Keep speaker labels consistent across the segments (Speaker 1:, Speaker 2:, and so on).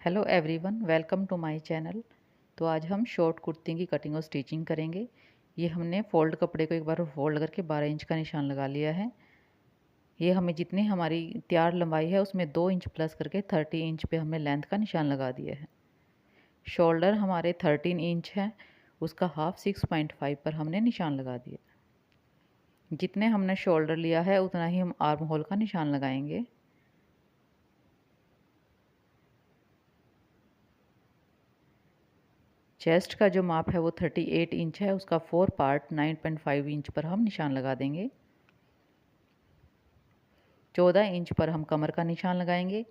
Speaker 1: Hello everyone, welcome to my channel. तो आज हम शॉर्ट कुर्ती की कटिंग और स्टिचिंग करेंगे। ये हमने फ़ोल्ड कपड़े को एक बार फ़ोल्ड करके 12 इंच का निशान लगा लिया है। ये हमें जितनी हमारी तैयार लंबाई है उसमें 2 इंच प्लस करके 30 इंच पे हमने लेंथ का निशान लगा दिया है। शोल्डर हमारे 13 इंच है, उसका हाफ 6.5 पर हमने निशान लगा दिया। जितने हमने शोल्डर लिया है उतना ही हम आर्म होल का निशान लगाएंगे। चेस्ट का जो माप है वो 38 इंच है, उसका 4 पार्ट 9.5 इंच पर हम निशान लगा देंगे। 14 इंच पर हम कमर का निशान लगाएंगे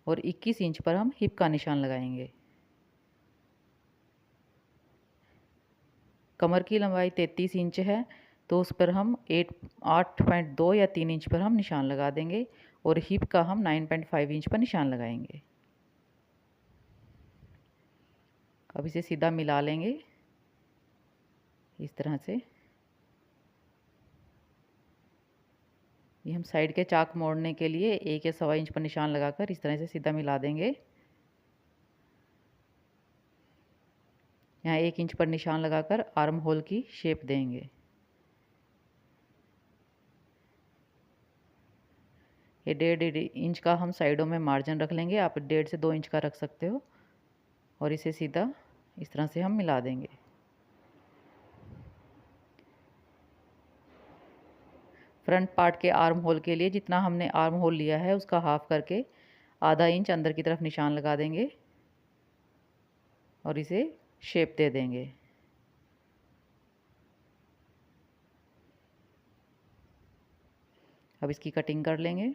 Speaker 1: और 21 इंच पर हम हिप का निशान लगाएंगे। कमर की लंबाई 33 इंच है, तो उस पर हम 8.2 या 3 इंच पर हम निशान लगा देंगे और हिप का हम 9.5 इंच पर निशान लगाएंगे। अब इसे सीधा मिला लेंगे इस तरह से। ये हम साइड के चाक मोड़ने के लिए 1 या सवा इंच पर निशान लगाकर इस तरह से सीधा मिला देंगे। यहाँ 1 इंच पर निशान लगाकर आर्म होल की शेप देंगे। ये 1.5 इंच का हम साइडों में मार्जिन रख लेंगे। आप 1.5 से 2 इंच का रख सकते हो और इसे सीधा इस तरह से हम मिला देंगे। फ्रंट पार्ट के आर्म होल के लिए जितना हमने आर्म होल लिया है उसका हाफ करके आधा इंच अंदर की तरफ निशान लगा देंगे और इसे शेप दे देंगे। अब इसकी कटिंग कर लेंगे।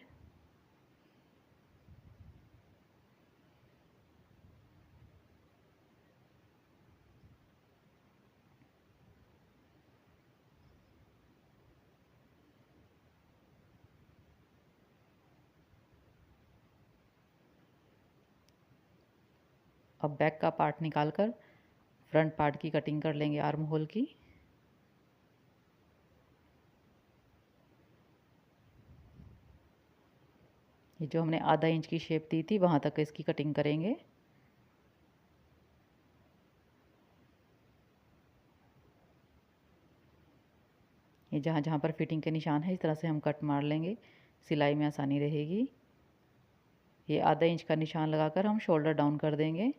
Speaker 1: अब बैक का पार्ट निकालकर फ्रंट पार्ट की कटिंग कर लेंगे आर्म होल की। ये जो हमने आधा इंच की शेप दी थी वहाँ तक इसकी कटिंग करेंगे। ये जहाँ जहाँ पर फिटिंग के निशान है इस तरह से हम कट मार लेंगे, सिलाई में आसानी रहेगी। ये आधा इंच का निशान लगाकर हम शोल्डर डाउन कर देंगे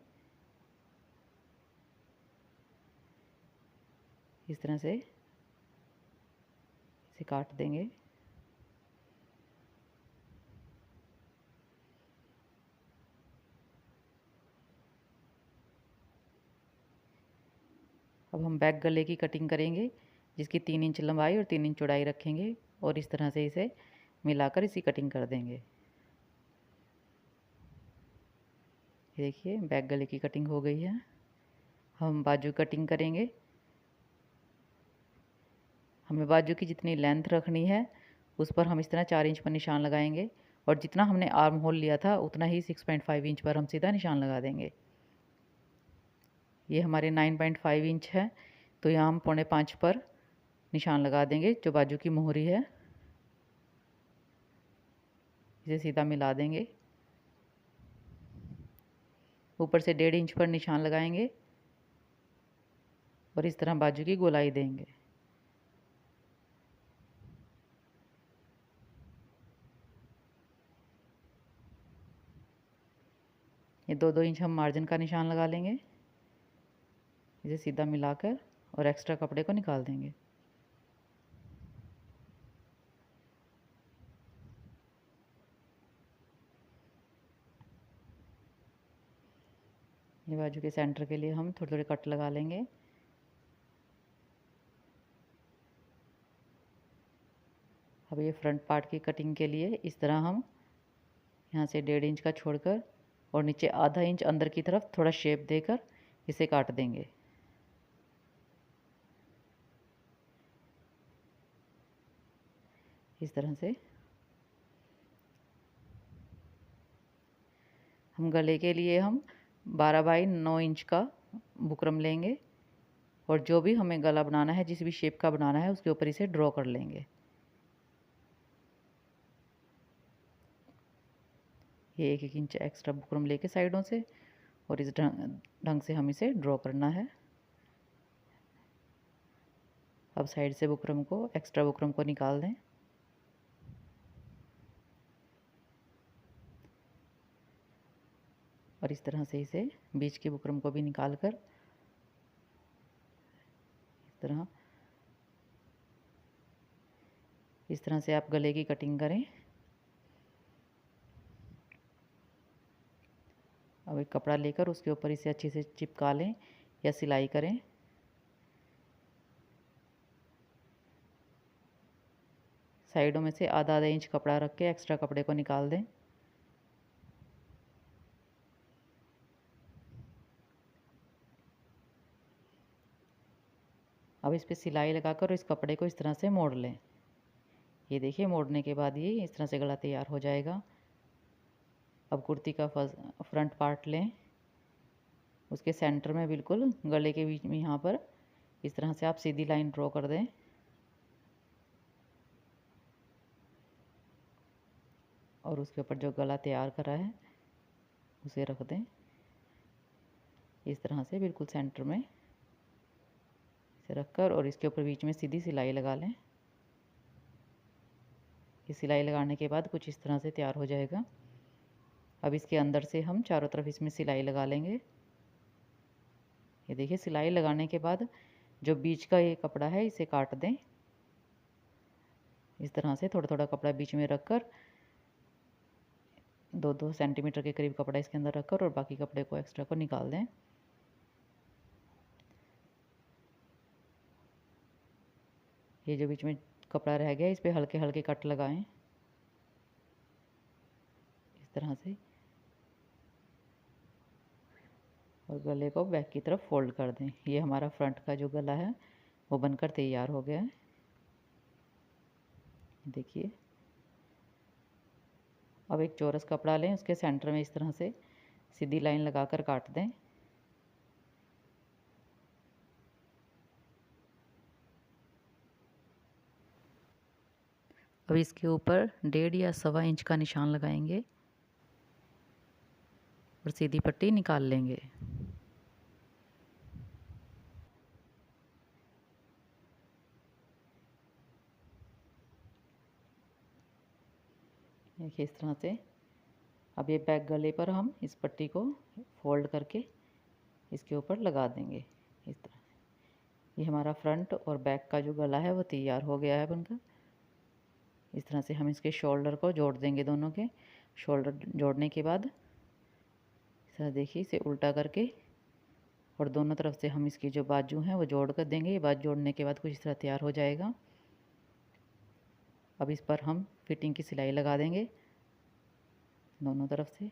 Speaker 1: इस तरह से। इसे काट देंगे। अब हम बैक गले की कटिंग करेंगे, जिसकी 3 इंच लंबाई और 3 इंच चौड़ाई रखेंगे और इस तरह से इसे मिलाकर इसी कटिंग कर देंगे। ये देखिए बैक गले की कटिंग हो गई है। हम बाजू कटिंग करेंगे। हमें बाजू की जितनी लेंथ रखनी है उस पर हम इस तरह 4 इंच पर निशान लगाएंगे और जितना हमने आर्म होल लिया था उतना ही 6.5 इंच पर हम सीधा निशान लगा देंगे। ये हमारे 9.5 इंच है, तो यहाँ हम 4.5 पर निशान लगा देंगे जो बाजू की मोहरी है। इसे सीधा मिला देंगे। ऊपर से 1.5 इंच पर निशान लगाएंगे और इस तरह बाजू की गोलाई देंगे। ये 2-2 इंच हम मार्जिन का निशान लगा लेंगे। इसे सीधा मिलाकर और एक्स्ट्रा कपड़े को निकाल देंगे। ये बाजू के सेंटर के लिए हम थोड़े थोड़े कट लगा लेंगे। अब ये फ्रंट पार्ट की कटिंग के लिए इस तरह हम यहाँ से 1.5 इंच का छोड़कर और नीचे आधा इंच अंदर की तरफ थोड़ा शेप देकर इसे काट देंगे। इस तरह से हम गले के लिए हम 12 बाई 9 इंच का बुकरम लेंगे और जो भी हमें गला बनाना है, जिस भी शेप का बनाना है, उसके ऊपर इसे ड्रॉ कर लेंगे। ये 1-1 इंच एक्स्ट्रा बुकरम लेके साइडों से, और इस ढंग से हम इसे ड्रॉ करना है। अब साइड से बुकरम को, एक्स्ट्रा बुकरम को निकाल दें। और इस तरह से इसे बीच की बुकरम को भी निकाल कर इस तरह से आप गले की कटिंग करें। अब एक कपड़ा लेकर उसके ऊपर इसे अच्छे से चिपका लें या सिलाई करें। साइडों में से आधा इंच कपड़ा रख के एक्स्ट्रा कपड़े को निकाल दें। अब इस पे सिलाई लगाकर इस कपड़े को इस तरह से मोड़ लें। ये देखिए, मोड़ने के बाद ये इस तरह से गला तैयार हो जाएगा। अब कुर्ती का फ्रंट पार्ट लें, उसके सेंटर में बिल्कुल गले के बीच में यहाँ पर इस तरह से आप सीधी लाइन ड्रॉ कर दें। और उसके ऊपर जो गला तैयार करा है उसे रख दें इस तरह से बिल्कुल सेंटर में इसे रखकर, और इसके ऊपर बीच में सीधी सिलाई लगा लें। ये सिलाई लगाने के बाद कुछ इस तरह से तैयार हो जाएगा। अब इसके अंदर से हम चारों तरफ इसमें सिलाई लगा लेंगे। ये देखिए, सिलाई लगाने के बाद जो बीच का ये कपड़ा है इसे काट दें। इस तरह से थोड़ा थोड़ा कपड़ा बीच में रखकर 2-2 सेंटीमीटर के करीब कपड़ा इसके अंदर रखकर और बाकी कपड़े को एक्स्ट्रा को निकाल दें। ये जो बीच में कपड़ा रह गया इस पे हल्के हल्के कट लगाएं इस तरह से, और गले को बैक की तरफ फोल्ड कर दें। ये हमारा फ्रंट का जो गला है वो बनकर तैयार हो गया है। देखिए, अब एक चौरस कपड़ा लें, उसके सेंटर में इस तरह से सीधी लाइन लगाकर काट दें। अब इसके ऊपर 1.5 या 1.25 इंच का निशान लगाएंगे और सीधी पट्टी निकाल लेंगे। देखिए, इस तरह से अब ये बैक गले पर हम इस पट्टी को फोल्ड करके इसके ऊपर लगा देंगे इस तरह से। ये हमारा फ्रंट और बैक का जो गला है वो तैयार हो गया है बनकर। इस तरह से हम इसके शोल्डर को जोड़ देंगे। दोनों के शोल्डर जोड़ने के बाद इस तरह देखिए, इसे उल्टा करके और दोनों तरफ से हम इसकी जो बाजू हैं वो जोड़ कर देंगे। ये बाजू जोड़ने के बाद कुछ इस तरह तैयार हो जाएगा। अब इस पर हम फिटिंग की सिलाई लगा देंगे दोनों तरफ से,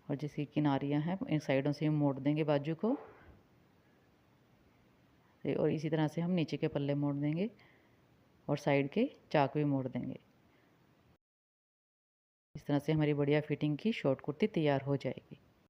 Speaker 1: और जिसकी किनारियां हैं इन साइडों से हम मोड़ देंगे बाजू को, और इसी तरह से हम नीचे के पल्ले मोड़ देंगे और साइड के चाक भी मोड़ देंगे। इस तरह से हमारी बढ़िया फिटिंग की शॉर्ट कुर्ती तैयार हो जाएगी।